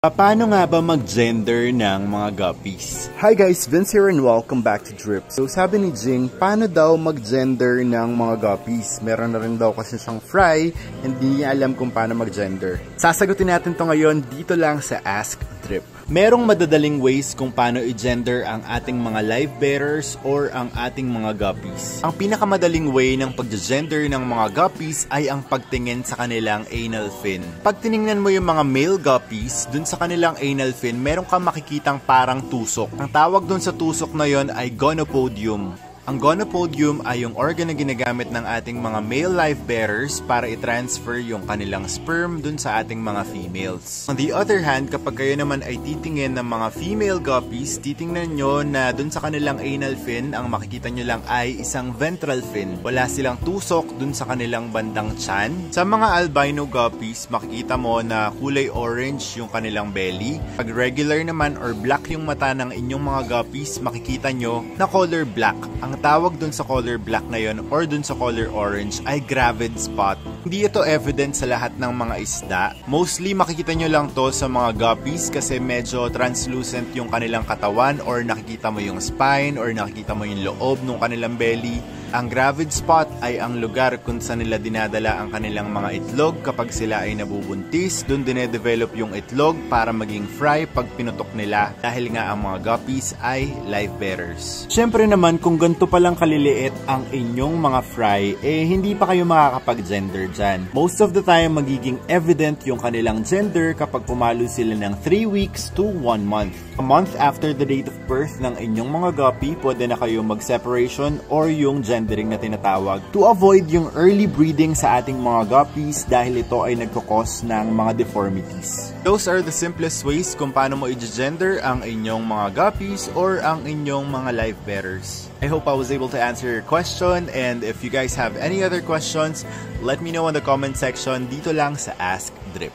Paano nga ba mag-gender ng mga guppies? Hi guys, Vince here and welcome back to Drip. So sabi ni Jing, paano daw mag-gender ng mga guppies? Meron na rin daw kasi siyang fry, hindi niya alam kung paano mag-gender. Sasagutin natin to ngayon dito lang sa Ask Drip. Merong madadaling ways kung paano i-gender ang ating mga live bearers or ang ating mga guppies. Ang pinakamadaling way ng pag-gender ng mga guppies ay ang pagtingin sa kanilang anal fin. Pag tiningnan mo yung mga male guppies, dun sa kanilang anal fin, meron kang makikitang parang tusok. Ang tawag dun sa tusok na yon ay gonopodium. Ang gonopodium ay yung organ na ginagamit ng ating mga male live bearers para i-transfer yung kanilang sperm dun sa ating mga females. On the other hand, kapag kayo naman ay titingin ng mga female guppies, titingnan nyo na dun sa kanilang anal fin, ang makikita nyo lang ay isang ventral fin. Wala silang tusok dun sa kanilang bandang tiyan. Sa mga albino guppies, makikita mo na kulay orange yung kanilang belly. Pag regular naman or black yung mata ng inyong mga guppies, makikita nyo na color black. Ang tawag dun sa color black na yon or dun sa color orange ay gravid spot. Hindi ito evident sa lahat ng mga isda. Mostly makikita nyo lang to sa mga guppies kasi medyo translucent yung kanilang katawan or nakikita mo yung spine or nakikita mo yung loob ng kanilang belly. Ang gravid spot ay ang lugar kung saan nila dinadala ang kanilang mga itlog kapag sila ay nabubuntis. Doon dinedevelop yung itlog para maging fry pag pinutok nila dahil nga ang mga guppies ay live bearers. Syempre naman kung ganito palang kaliliit ang inyong mga fry, hindi pa kayo makakapag-gender dyan. Most of the time magiging evident yung kanilang gender kapag pumalo sila ng 3 weeks to 1 month. A month after the date of birth ng inyong mga guppy, pwede na kayo mag-separation or yung gendering na tinatawag to avoid yung early breeding sa ating mga guppies dahil ito ay nagkakos ng mga deformities. Those are the simplest ways kung paano mo i-gender ang inyong mga guppies or ang inyong mga live bearers. I hope I was able to answer your question, and if you guys have any other questions, let me know in the comment section dito lang sa Ask Drip.